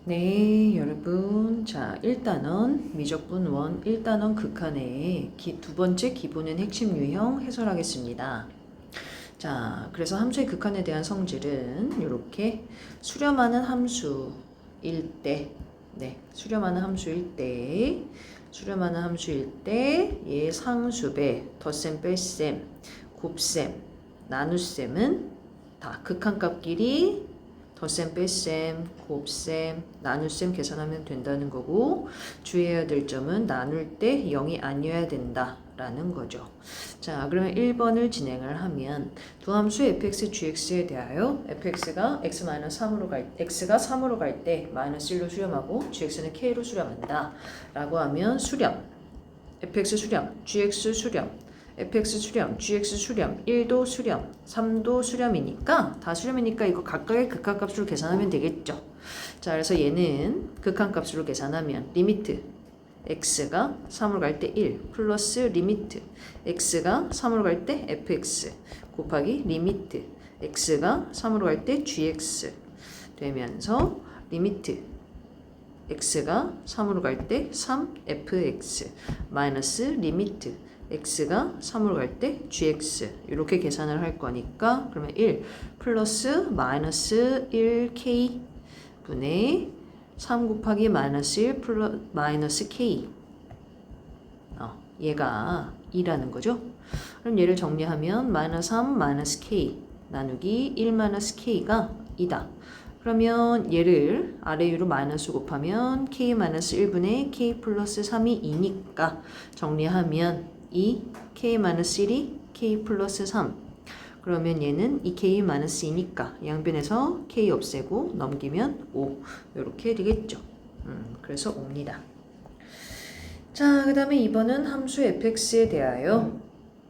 네, 여러분. 자, 1단원 미적분 1, 1단원 극한의 두 번째 기본은 핵심 유형 해설하겠습니다. 자, 그래서 함수의 극한에 대한 성질은 이렇게 수렴하는 함수일 때, 수렴하는 함수일 때, 얘 상수배, 덧셈, 뺄셈, 곱셈, 나눗셈은 다 극한값끼리 덧셈, 뺄셈, 곱셈, 나눗셈 계산하면 된다는 거고, 주의해야 될 점은 나눌 때 0이 아니어야 된다 라는 거죠. 자, 그러면 1번을 진행을 하면 두 함수 fx, gx에 대하여 fx가 x-3으로 x가 3으로 갈 때 마이너스 1로 수렴하고 gx는 k로 수렴한다 라고 하면 수렴, fx 수렴, gx 수렴, fx 수렴, gx 수렴, 1도 수렴, 3도 수렴이니까 다 수렴이니까 이거 각각의 극한값으로 계산하면 되겠죠. 자, 그래서 얘는 극한값으로 계산하면 리미트 x가 3으로 갈 때 1 플러스 리미트 x가 3으로 갈 때 fx 곱하기 리미트 x가 3으로 갈 때 gx 되면서 리미트 x가 3으로 갈 때 3fx 마이너스 리미트 x가 3으로 갈 때 gx 이렇게 계산을 할 거니까 그러면 1 플러스 마이너스 1k 분의 3 곱하기 마이너스 1 플러스 마이너스 k 얘가 2라는 거죠. 그럼 얘를 정리하면 마이너스 3 마이너스 k 나누기 1 마이너스 k가 2다. 그러면 얘를 아래 위로 마이너스 곱하면 k 마이너스 1분의 k 플러스 3이 2니까 정리하면 2 k 마이너스 1이 k 플러스 3 그러면 얘는 2k 마이너스 2니까 양변에서 k 없애고 넘기면 5 이렇게 되겠죠. 그래서 5입니다. 자, 그 다음에 2번은 함수 fx에 대하여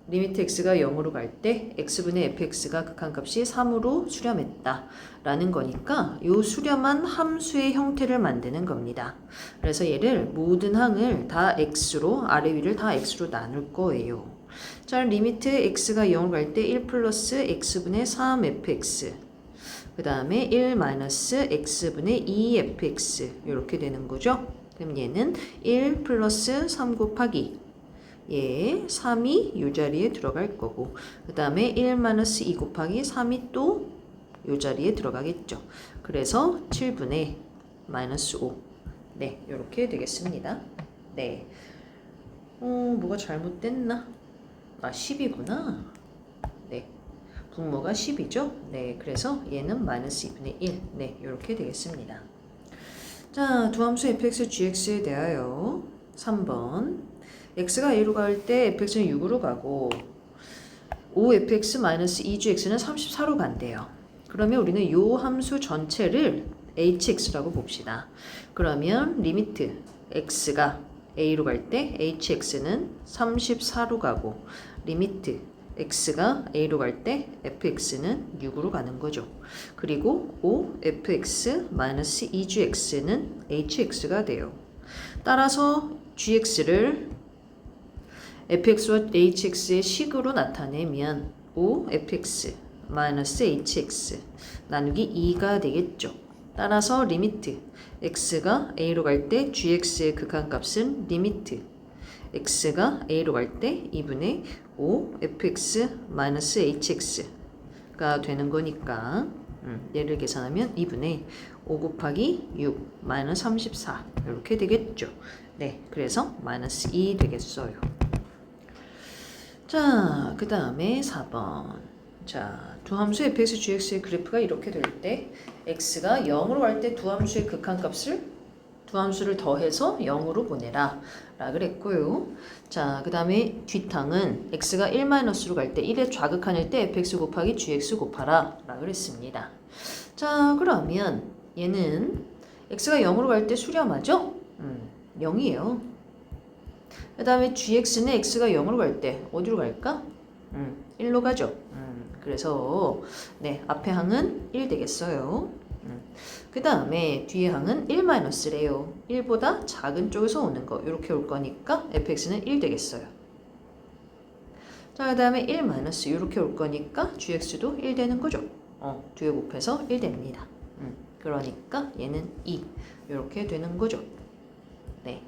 리미트 x가 0으로 갈 때 x분의 fx가 극한값이 3으로 수렴했다 라는 거니까 요 수렴한 함수의 형태를 만드는 겁니다. 그래서 얘를 모든 항을 다 x로 아래 위를 다 x로 나눌 거예요. 자, 리미트 x가 0으로 갈 때 1 플러스 x분의 3fx 그 다음에 1 마이너스 x분의 2fx 이렇게 되는 거죠. 그럼 얘는 1 플러스 3 곱하기 3이 이 자리에 들어갈 거고 그 다음에 1 마이너스 2 곱하기 3이 또 이 자리에 들어가겠죠. 그래서 7분의 마이너스 5 네, 이렇게 되겠습니다. 네, 뭐가 잘못됐나? 10이구나. 네, 분모가 10이죠. 네, 그래서 얘는 마이너스 2분의 1 네, 이렇게 되겠습니다. 자, 두 함수 fx, gx에 대하여 3번 x가 a로 갈 때 fx는 6으로 가고 5fx-2gx는 34로 간대요. 그러면 우리는 이 함수 전체를 hx라고 봅시다. 그러면 리미트 x가 a로 갈 때 hx는 34로 가고 리미트 x가 a로 갈 때 fx는 6으로 가는 거죠. 그리고 5fx-2gx는 hx가 돼요. 따라서 gx를 fx와 hx의 식으로 나타내면 5fx 마이너스 hx 나누기 2가 되겠죠. 따라서 리미트 x가 a로 갈 때 gx의 극한값은 리미트 x가 a로 갈 때 2분의 5fx 마이너스 hx가 되는 거니까 얘를 계산하면 2분의 5 곱하기 6 마이너스 34 이렇게 되겠죠. 네, 그래서 마이너스 2 되겠어요. 자, 그 다음에 4번. 자, 두 함수 fx, gx의 그래프가 이렇게 될 때 x가 0으로 갈 때 두 함수의 극한값을 두 함수를 더해서 0으로 보내라 라 그랬고요. 자, 그 다음에 뒷항은 x가 1-로 갈 때 1의 좌극한일 때 fx 곱하기 gx 곱하라 라 그랬습니다. 자, 그러면 얘는 x가 0으로 갈 때 수렴하죠? 0이에요. 그 다음에 gx는 x가 0으로 갈 때 어디로 갈까? 1로 가죠. 그래서 네, 앞에 항은 1 되겠어요. 그 다음에 뒤에 항은 1-래요. 1보다 작은 쪽에서 오는 거 이렇게 올 거니까 fx는 1 되겠어요. 자, 그 다음에 1 마이너스 이렇게 올 거니까 gx도 1 되는 거죠. 뒤에 곱해서 1 됩니다. 그러니까 얘는 2 이렇게 되는 거죠. 네.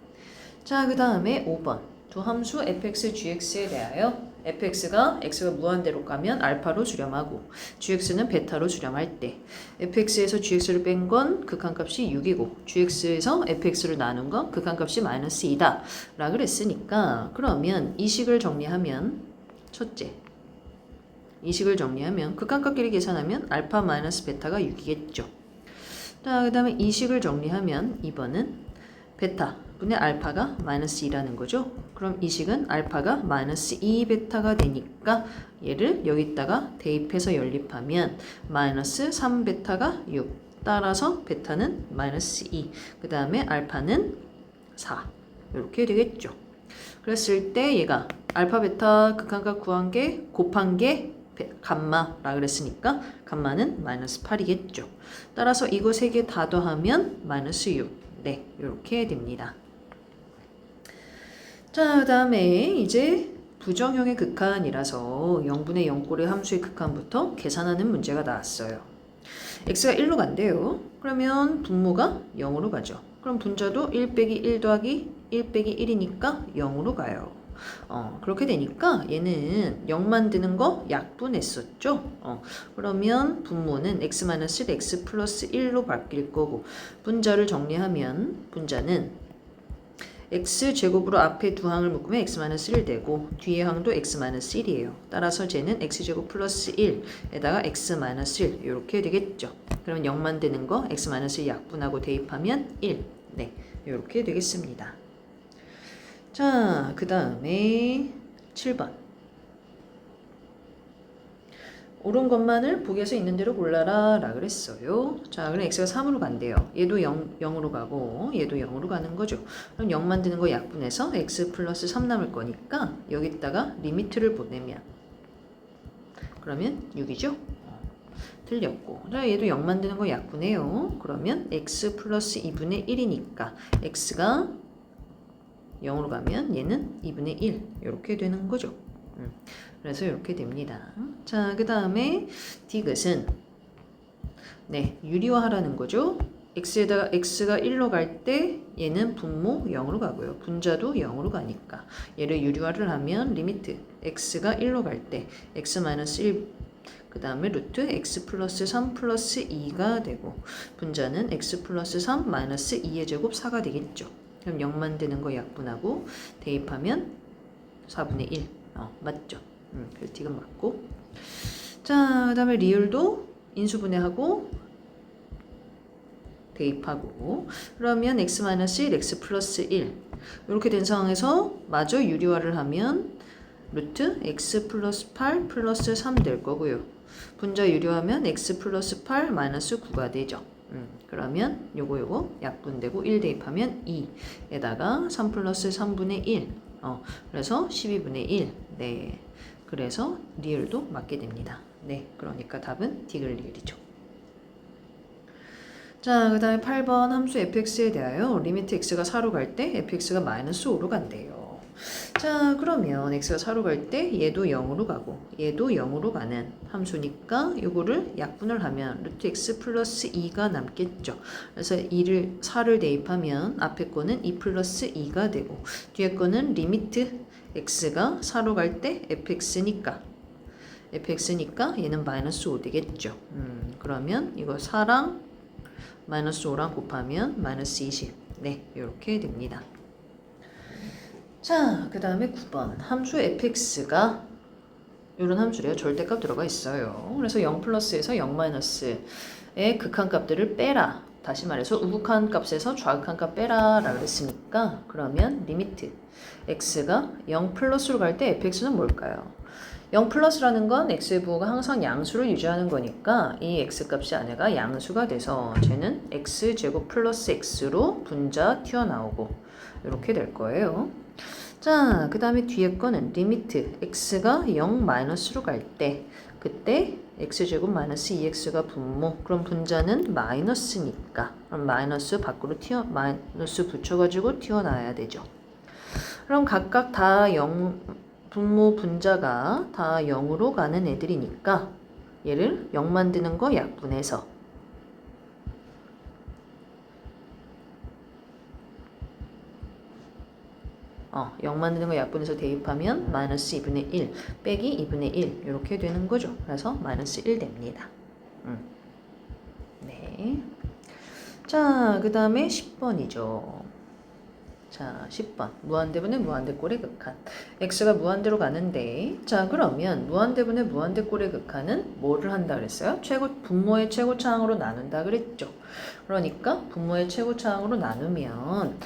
자, 그 다음에 5번 두 함수 fx, gx에 대하여 fx가 x가 무한대로 가면 알파로 수렴하고 gx는 베타로 수렴할 때 fx에서 gx를 뺀 건 극한값이 6이고 gx에서 fx를 나눈 건 극한값이 마이너스 2다 라고 그랬으니까 그러면 이 식을 정리하면 첫째 이 식을 정리하면 극한값끼리 계산하면 알파 마이너스 베타가 6이겠죠. 자, 그 다음에 이 식을 정리하면 2번은 베타 분의 알파가 마이너스 2라는 거죠. 그럼 이 식은 알파가 마이너스 2 베타가 되니까 얘를 여기다가 대입해서 연립하면 마이너스 3 베타가 6 따라서 베타는 마이너스 2 그 다음에 알파는 4 이렇게 되겠죠. 그랬을 때 얘가 알파 베타 극한값 구한 게 곱한 게 감마라 그랬으니까 감마는 마이너스 8이겠죠. 따라서 이거 세 개 다 더하면 마이너스 6 네 이렇게 됩니다. 자, 그 다음에 이제 부정형의 극한이라서 0분의 0꼴의 함수의 극한부터 계산하는 문제가 나왔어요. x가 1로 간대요. 그러면 분모가 0으로 가죠. 그럼 분자도 1 빼기 1 더하기 1 빼기 1이니까 0으로 가요. 그렇게 되니까 얘는 0 만드는 거 약분했었죠. 그러면 분모는 x-1 x 플러스 1로 바뀔 거고 분자를 정리하면 분자는 x제곱으로 앞에 두 항을 묶으면 x-1 되고 뒤에 항도 x-1이에요. 따라서 쟤는 x제곱 플러스 1에다가 x-1 이렇게 되겠죠. 그러면 0 만드는 거 x-1 약분하고 대입하면 1 네 이렇게 되겠습니다. 자, 그 다음에 7번 옳은 것만을 보기에서 있는 대로 골라라 라 그랬어요. 자, 그럼 x가 3으로 간대요. 얘도 0으로 가고 얘도 0으로 가는 거죠. 그럼 0 만드는 거 약분해서 x 플러스 3 남을 거니까 여기다가 리미트를 보내면 그러면 6이죠. 틀렸고 자, 얘도 0 만드는 거 약분해요. 그러면 x 플러스 2분의 1이니까 x가 0으로 가면 얘는 2분의 1 이렇게 되는 거죠. 그래서 이렇게 됩니다. 자, 그 다음에 디귿은 네 유리화하라는 거죠. x에다가 x가 1로 갈 때 얘는 분모 0으로 가고요. 분자도 0으로 가니까 얘를 유리화를 하면 리미트 x가 1로 갈 때 x-1 그 다음에 루트 x 플러스 3 플러스 2가 되고 분자는 x 플러스 3 마이너스 2의 제곱 4가 되겠죠. 그럼 0 만드는 거 약분하고 대입하면 4분의 1 맞죠? 그래서 디귿 맞고 자, 그 다음에 리을도 인수분해하고 대입하고 그러면 x-1 x 플러스 1 이렇게 된 상황에서 마저 유리화를 하면 루트 x 플러스 8 플러스 3 될 거고요. 분자 유리화하면 x 플러스 8 마이너스 9가 되죠. 그러면 요거 약분되고 1 대입하면 2에다가 3 플러스 3분의 1 그래서 12분의 1 네 그래서 리을도 맞게 됩니다. 네 그러니까 답은 디귿 리을이죠. 자, 그 다음에 8번 함수 fx에 대하여 리미트 x가 4로 갈 때 fx가 마이너스 5로 간대요. 자, 그러면 x가 4로 갈 때 얘도 0으로 가고 얘도 0으로 가는 함수니까 요거를 약분을 하면 루트 x 플러스 2가 남겠죠. 그래서 4를 대입하면 앞에 거는 2 플러스 2가 되고 뒤에 거는 리미트 x가 4로 갈 때 fx니까 얘는 마이너스 5 되겠죠. 그러면 이거 4랑 마이너스 5랑 곱하면 마이너스 20 네 이렇게 됩니다. 자, 그 다음에 9번 함수 fx가 이런 함수래요. 절대값 들어가 있어요. 그래서 0 플러스에서 0 마이너스의 극한값들을 빼라. 다시 말해서 우극한 값에서 좌극한 값 빼라 라고 했으니까 그러면 리미트 x가 0 플러스로 갈 때 fx는 뭘까요? 0 플러스라는 건 x의 부호가 항상 양수를 유지하는 거니까 이 x값이 안에가 양수가 돼서 쟤는 x제곱 플러스 x로 분자 튀어나오고 이렇게 될 거예요. 자, 그 다음에 뒤에 거는 리미트 x가 0 마이너스로 갈 때 그때 x제곱 마이너스 2x가 분모 그럼 분자는 마이너스니까 그럼 마이너스 밖으로 마이너스 붙여가지고 튀어나와야 되죠. 그럼 각각 다 0 분모 분자가 다 0으로 가는 애들이니까 얘를 0 만드는 거 약분해서 0 만드는 거 약분해서 대입하면 마이너스 2분의 1 빼기 2분의 1 이렇게 되는 거죠. 그래서 마이너스 1 됩니다. 네. 자, 그 다음에 10번이죠. 자, 10번. 무한대분의 무한대꼴의 극한. x가 무한대로 가는데, 자, 그러면 무한대분의 무한대꼴의 극한은 뭐를 한다 그랬어요? 분모의 최고차항으로 나눈다 그랬죠. 그러니까 분모의 최고차항으로 나누면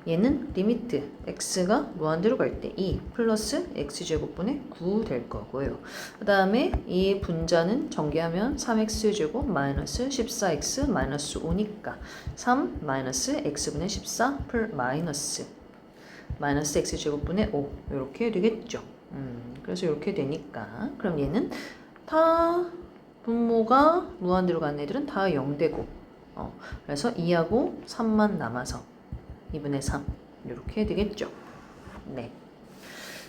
얘는 리미트 x가 무한대로 갈 때 2 플러스 x제곱분의 9 될 거고요. 그 다음에 이 분자는 전개하면 3x제곱 마이너스 14x 마이너스 5니까 3 마이너스 x분의 14 마이너스 x제곱분의 5 이렇게 되겠죠. 그래서 이렇게 되니까 그럼 얘는 다 분모가 무한대로 가는 애들은 다 0되고 그래서 2하고 3만 남아서 2분의 3 이렇게 되겠죠. 네.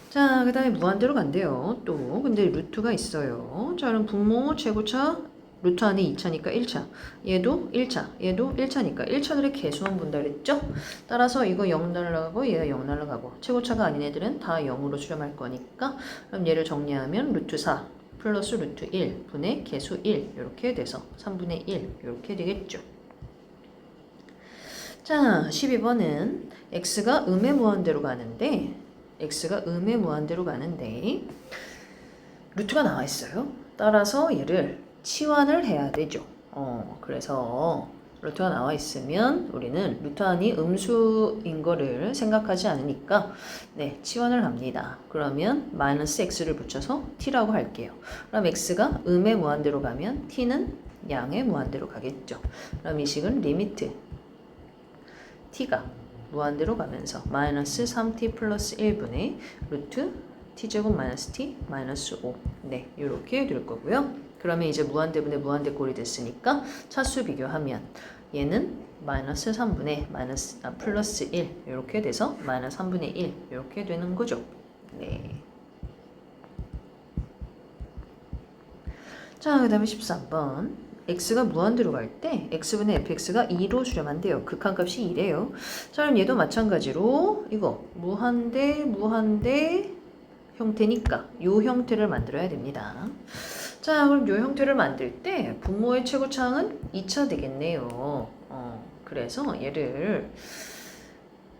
자, 그 다음에 무한대로 간대요. 또 근데 루트가 있어요. 자, 그럼 분모 최고차 루트 안에 2차니까 1차. 얘도 1차. 얘도 1차니까 1차들의 개수만 본다 그랬죠? 따라서 이거 0 날라가고 얘가 0 날라가고 최고차가 아닌 애들은 다 0으로 수렴할 거니까 그럼 얘를 정리하면 루트 4 플러스 루트 1 분의 개수 1 이렇게 돼서 3분의 1 이렇게 되겠죠. 자, 12번은 x가 음의 무한대로 가는데 루트가 나와 있어요. 따라서 얘를 치환을 해야 되죠. 그래서 루트가 나와 있으면 우리는 루트 안이 음수인 거를 생각하지 않으니까 네, 치환을 합니다. 그러면 마이너스 x를 붙여서 t라고 할게요. 그럼 x가 음의 무한대로 가면 t는 양의 무한대로 가겠죠. 그럼 이 식은 리미트 t가 무한대로 가면서 마이너스 3t 플러스 1분의 루트 t제곱 마이너스 t 마이너스 5 네, 이렇게 될 거고요. 그러면 이제 무한대분의 무한대꼴이 됐으니까 차수 비교하면 얘는 마이너스 3분의 플러스 1 이렇게 돼서 마이너스 3분의 1 이렇게 되는 거죠. 네. 자, 그 다음에 13번. x가 무한대로 갈 때 x분의 fx가 2로 수렴한대요. 극한값이 2래요. 자, 그럼 얘도 마찬가지로 이거 무한대 형태니까 이 형태를 만들어야 됩니다. 자, 그럼 이 형태를 만들 때 분모의 최고차항은 2차 되겠네요. 그래서 얘를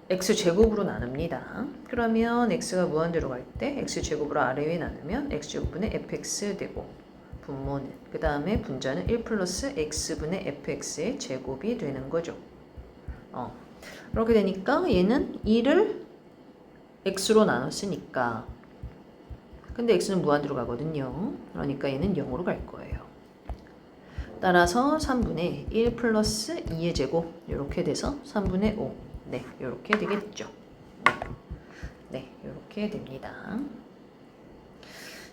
x제곱으로 나눕니다. 그러면 x가 무한대로 갈 때 x제곱으로 아래 위에 나누면 x제곱분의 fx 되고 분모는 그 다음에 분자는 1 플러스 x분의 fx의 제곱이 되는 거죠. 그렇게 되니까 얘는 2를 x로 나눴으니까 근데 x는 무한대로 가거든요. 그러니까 얘는 0으로 갈 거예요. 따라서 3분의 1 플러스 2의 제곱 이렇게 돼서 3분의 5 네, 이렇게 되겠죠. 네, 이렇게 됩니다.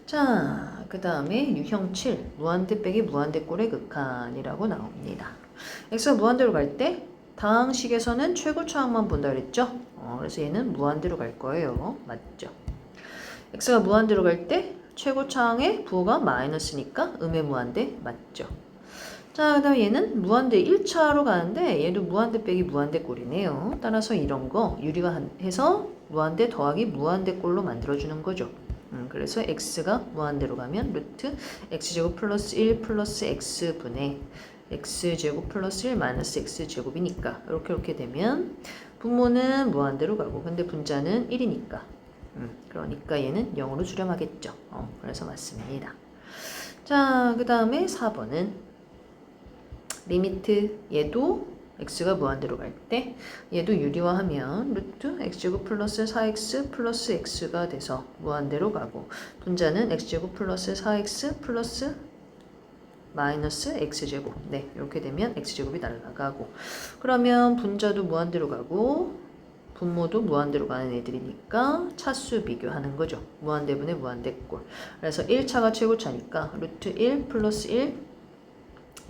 자, 그 다음에 유형 7 무한대 빼기 무한대꼴의 극한이라고 나옵니다. x가 무한대로 갈 때 다항식에서는 최고차항만 본다 그랬죠? 그래서 얘는 무한대로 갈 거예요. 맞죠? x가 무한대로 갈 때 최고차항의 부호가 마이너스니까 음의 무한대 맞죠? 자, 그 다음에 얘는 무한대 1차로 가는데 얘도 무한대 빼기 무한대꼴이네요. 따라서 이런 거 유리화해서 무한대 더하기 무한대꼴로 만들어주는 거죠. 그래서 x가 무한대로 가면 루트 x제곱 플러스 1 플러스 x분의 x제곱 플러스 1 마이너스 x제곱이니까 이렇게 되면 분모는 무한대로 가고 근데 분자는 1이니까 그러니까 얘는 0으로 수렴하겠죠. 그래서 맞습니다. 자, 그 다음에 4번은 리미트 얘도 x가 무한대로 갈 때 얘도 유리화하면 루트 x제곱 플러스 4x 플러스 x가 돼서 무한대로 가고 분자는 x제곱 플러스 4x 플러스 마이너스 x제곱 네, 이렇게 되면 x제곱이 날아가고 그러면 분자도 무한대로 가고 분모도 무한대로 가는 애들이니까 차수 비교하는 거죠. 무한대분의 무한대꼴. 그래서 1차가 최고차니까 루트 1 플러스 1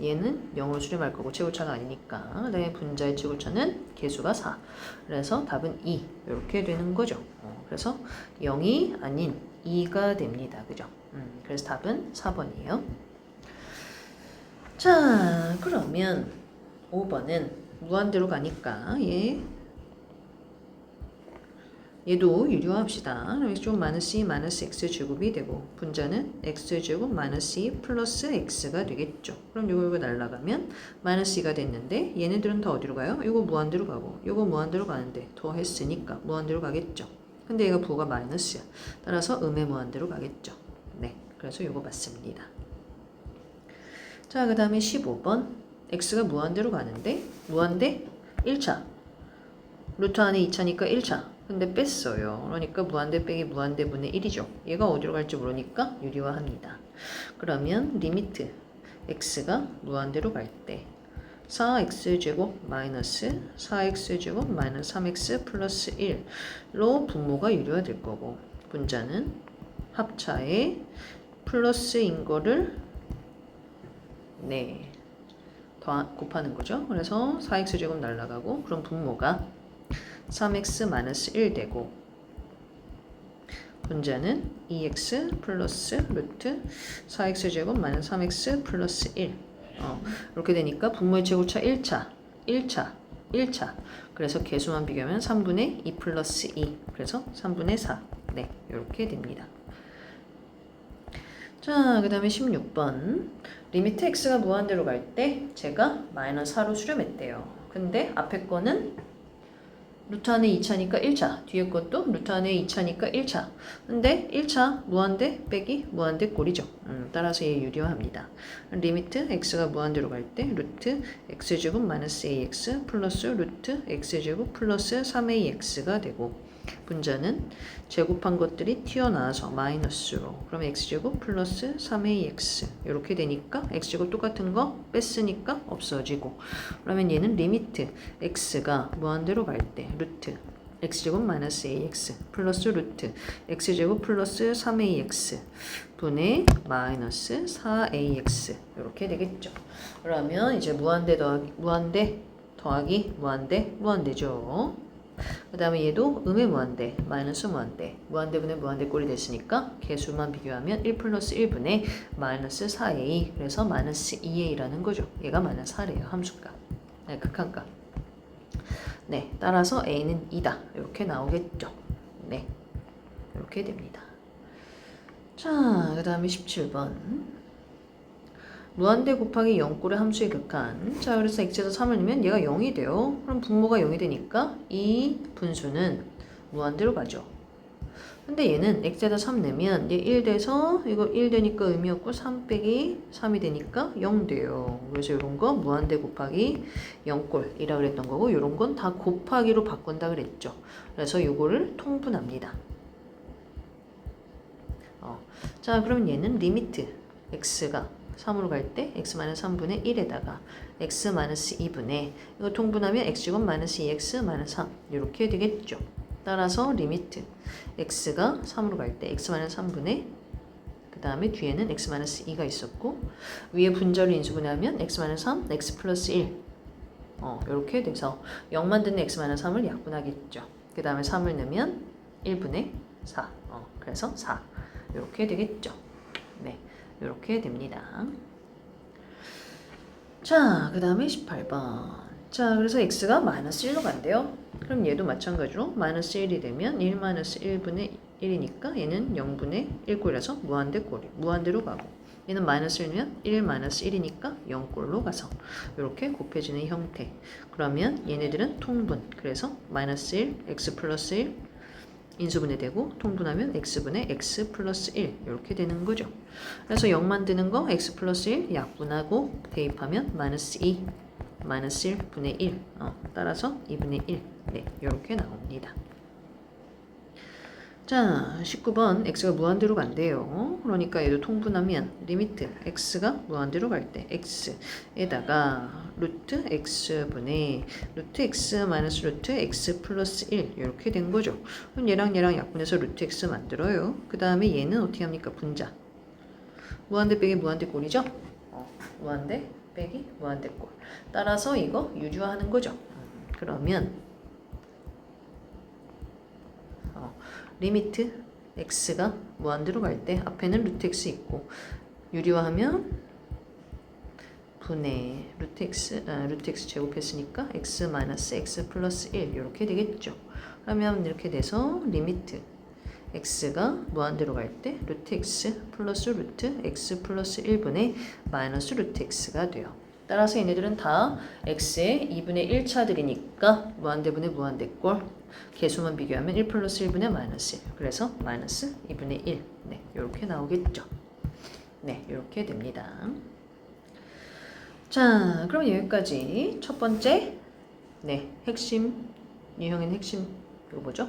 얘는 0으로 수렴할 거고 최고차가 아니니까 그다음에 분자의 최고차는 개수가 4 그래서 답은 2 이렇게 되는 거죠. 그래서 0이 아닌 2가 됩니다. 그죠? 그래서 답은 4번이에요. 자, 그러면 5번은 무한대로 가니까 얘 얘도 유료합시다. 좀 마이너스 2 마이너스 x 제곱이 되고 분자는 x 제곱 마이너스 2 플러스 x가 되겠죠. 그럼 이거 날라가면 마이너스 2가 됐는데 얘네들은 다 어디로 가요? 이거 무한대로 가고 이거 무한대로 가는데 더 했으니까 무한대로 가겠죠. 근데 얘가 부호가 마이너스야. 따라서 음의 무한대로 가겠죠. 네, 그래서 이거 맞습니다. 자, 그 다음에 15번 x가 무한대로 가는데 무한대 1차 루트 안에 2차니까 1차 근데 뺐어요. 그러니까 무한대 빼기 무한대분의 1이죠. 얘가 어디로 갈지 모르니까 유리화합니다. 그러면 리미트 x가 무한대로 갈 때 4x제곱 마이너스 4x제곱 마이너스 3x 플러스 1로 분모가 유리화 될 거고 분자는 합차에 플러스인 거를 네 곱하는 거죠. 그래서 4x제곱 날라가고 그럼 분모가 3x 마이너스 1 되고 분자는 2x 플러스 루트 4x제곱 마이너스 3x 플러스 1 이렇게 되니까 분모의 제곱차 1차 그래서 개수만 비교하면 3분의 2 플러스 2 그래서 3분의 4 네 이렇게 됩니다. 자, 그 다음에 16번 리미트 x가 무한대로 갈 때 제가 마이너스 4로 수렴했대요. 근데 앞에 거는 루트 안에 2차니까 1차 뒤에 것도 루트 안에 2차니까 1차 근데 1차 무한대 빼기 무한대 꼴이죠. 따라서 얘 유리화합니다. 리미트 x가 무한대로 갈 때 루트 x제곱 마이너스 ax 플러스 루트 x제곱 플러스 3ax가 되고 분자는 제곱한 것들이 튀어나와서 마이너스로 그럼 x제곱 플러스 3ax 이렇게 되니까 x제곱 똑같은 거 뺐으니까 없어지고 그러면 얘는 리미트 x가 무한대로 갈 때 루트 x제곱 마이너스 ax 플러스 루트 x제곱 플러스 3ax 분의 마이너스 4ax 이렇게 되겠죠. 그러면 이제 무한대 더하기 무한대죠. 그 다음에 얘도 음의 무한대, 마이너스 무한대분의 무한대 꼴이 됐으니까 개수만 비교하면 1 플러스 1분의 마이너스 4a 그래서 마이너스 2a라는 거죠. 얘가 마이너스 4래요. 함수값. 네, 극한값. 네, 따라서 a는 2다. 이렇게 나오겠죠. 네, 이렇게 됩니다. 자, 그 다음에 17번. 무한대 곱하기 0꼴의 함수의 극한. 자, 그래서 x에서 3을 넣으면 얘가 0이 돼요. 그럼 분모가 0이 되니까 이 분수는 무한대로 가죠. 근데 얘는 x에다 3 내면 얘 1 돼서 이거 1 되니까 의미 없고 3 빼기 3이 되니까 0 돼요. 그래서 이런 거 무한대 곱하기 0꼴이라 그랬던 거고 이런 건 다 곱하기로 바꾼다 그랬죠. 그래서 요거를 통분합니다. 자, 그럼 얘는 리미트 x가 3으로 갈 때 x-3분의 1에다가 x-2분의 이거 통분하면 x제곱 마이너스 2x 마이너스 3 이렇게 되겠죠. 따라서 리미트 x가 3으로 갈 때 x-3분의 그 다음에 뒤에는 x-2가 있었고 위에 분자를 인수분해하면 x-3 x 플러스 1 이렇게 돼서 0만 드는 x-3을 약분하겠죠. 그 다음에 3을 넣으면 1분의 4 그래서 4 이렇게 되겠죠. 네. 이렇게 됩니다. 자, 그 다음에 18번. 자, 그래서 x가 마이너스 1로 간대요. 그럼 얘도 마찬가지로 마이너스 1이 되면 1 마이너스 1분의 1이니까 얘는 0분의 1꼴이라서 무한대로 가고 얘는 마이너스 1면 1 마이너스 1이니까 0꼴로 가서 이렇게 곱해지는 형태. 그러면 얘네들은 통분. 그래서 마이너스 1, x 플러스 1 인수분해되고 통분하면 x분의 x 플러스 1 이렇게 되는 거죠. 그래서 0만 드는 거 x 플러스 1 약분하고 대입하면 마이너스 2 마이너스 1분의 1 따라서 2분의 1 네, 이렇게 나옵니다. 자, 19번 x가 무한대로 간대요. 그러니까 얘도 통분하면 리미트 x가 무한대로 갈 때 x에다가 루트 x분의 루트 x 마이너스 루트 x 플러스 1 이렇게 된 거죠. 그럼 얘랑 약분해서 루트 x 만들어요. 그 다음에 얘는 어떻게 합니까? 분자. 무한대 빼기 무한대 꼴이죠. 무한대 빼기 무한대 꼴. 따라서 이거 유주화하는 거죠. 그러면 리미트 x가 무한대로 갈 때 앞에는 루트 x 있고 유리화하면 분의 루트 x 제곱했으니까 x 마이너스 x 플러스 1 이렇게 되겠죠. 그러면 이렇게 돼서 리미트 x가 무한대로 갈 때 루트 x 플러스 루트 x 플러스 1분의 마이너스 루트 x가 돼요. 따라서 얘네들은 다 x의 2분의 1차들이니까 무한대분의 무한대꼴 개수만 비교하면 1 플러스 1분의 마이너스 1 그래서 마이너스 2분의 1 네, 이렇게 나오겠죠. 네, 이렇게 됩니다. 자, 그럼 여기까지 첫 번째 네, 핵심 유형인 핵심 이거 뭐죠?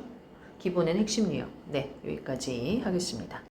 기본엔 핵심 유형 네, 여기까지 하겠습니다.